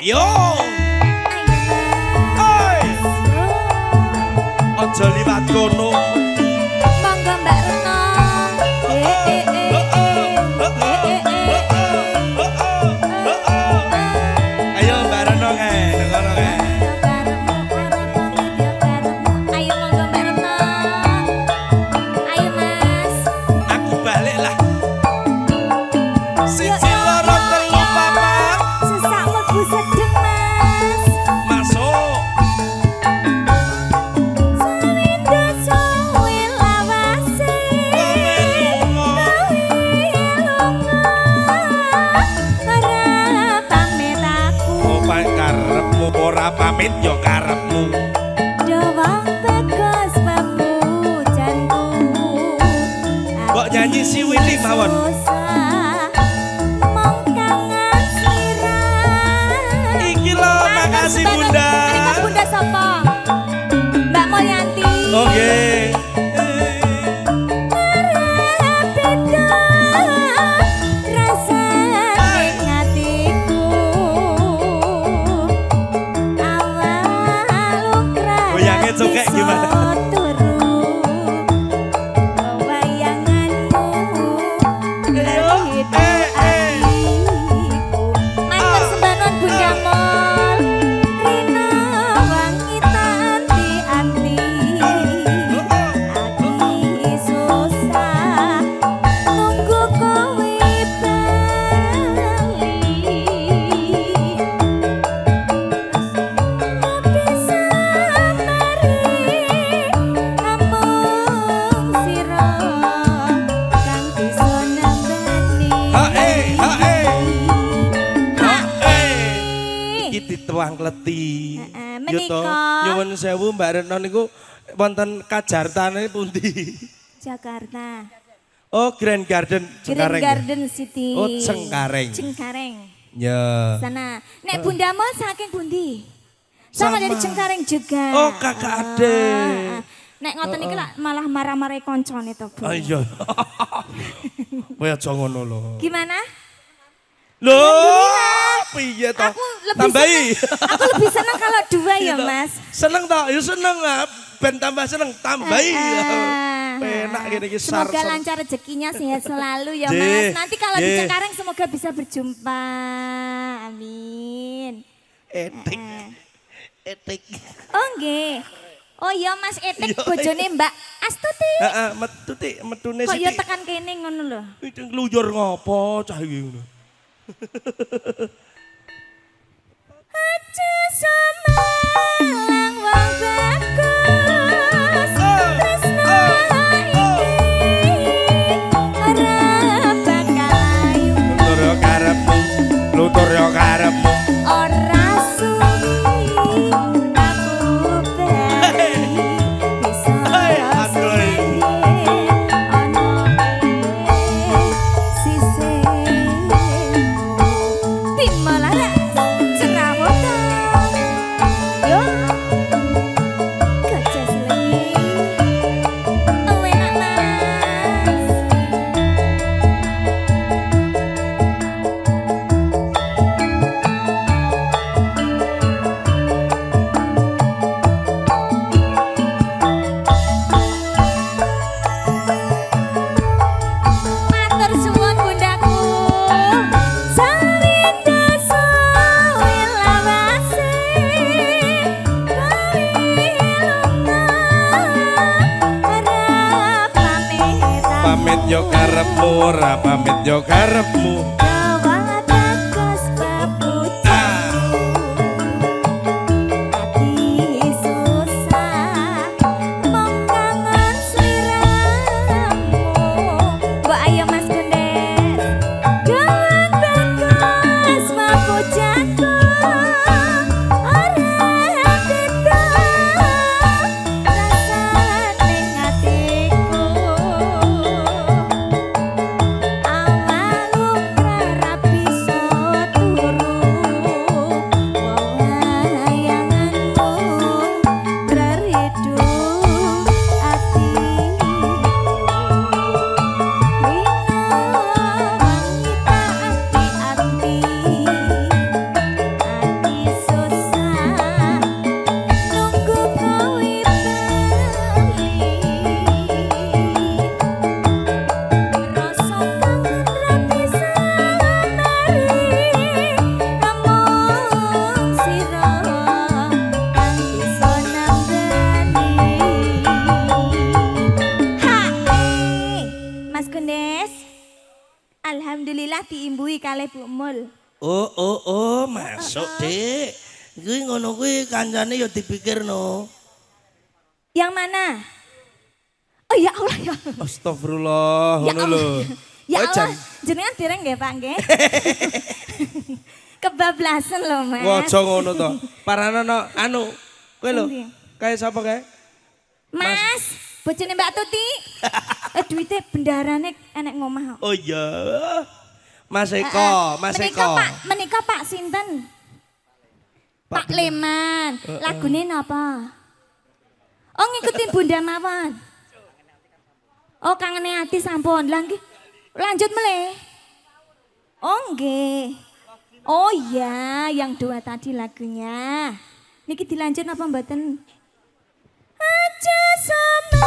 Yo. Aja liwat kono. Monggo Mbak Reno. Ayo Mbak Reno kae, ngono kae. Ayo monggo Mbak Reno. Ayo Mas. Aku balik lah. Siji loro telu papat. Sesak mlebu sedeng Mas. Masuk. Ora pamit yo karepmu. Dawang bagus pemujanku. Mbok nyanyi si Willy mawon. Iki lho, makasih Bunda. Ini Bunda sapa? Mbak Mulyanti. Oke. Cokek gimana? Tuang kleti. Menika nyuwun sewu Mbak Retno niku wonten kajartane pundi? Jakarta. Oh, Grand Garden Cengkareng. Grand Garden City. Oh, Cengkareng. Cengkareng. Ya. Sana. Nek Bunda Mol saking pundi? Sama dari Cengkareng juga. Oh, kakak adik. Nek ngoten iki lak malah marah-marahi koncone to, Bu. Ah iya. Kowe aja ngono lho. Gimana? Loh, piye toh? Tambahi. Aku lebih senang kalau dua ya, Mas. Seneng toh? Ya seneng. Ben tambah seneng, tambahi. Penak gini iki sar. Semoga lancar rezekinya, sehat selalu ya, Mas. Nanti kalau di Cengkareng semoga bisa berjumpa. Amin. Etik. Etik. Oh, nggih. Oh iya Mas Etik bojone Mbak Astuti. Heeh, metune kok ya tekan kene ngono lho. Iki ngluyur ngopo cah iki ngono. Aja samalang wong bagus. Tresno iki ora bakal ayu. Lutur yo karepmu, lutur yo karepmu. Ora suwi aku bali bisa rasane ono sisihmu. Bimala cerawata yo gajah selengi enak Mas. Matur suwun bundaku. Salindo suwi lawase. Kawi lunga ora pamit. Pamit yo karepmu, ora pamit yo karepmu. Dawa bagus pepujaku. Ati susah mong kangen sliramu. Mbok ayo Mas Gundes. Dawa bagus pepujaku. Ora beda rasane atiku. Awal Alhamdulillah diimbui kalih Bu Mul. Masuk, Dik. Kuwi ngono kuwi kancane ya dipikirno. Yang mana? Oh ya Allah ya. Astagfirullah, Ya ngono lho. Allah. Ya Oh, Allah, jenengan dereng nggih Pak nggih? Kebablasan lho Mas. Waja ngono to. Paranono anu, kowe lho. Endi? Kayak sapa kae? Mas, bojone Mbak Tuti. Duite bendarane enek ngomah. Oh iya. Mas Eko, Mas Eko. Menika Pak sinten? Pak Leman. Lagune napa? Oh ngikutin Bunda mawon. Oh kangene ati sampun. Lah nggih. Lanjut meleh. Oh nggih. Oh iya, yang dua tadi lagunya. Niki dilanjut apa mboten? Aja sama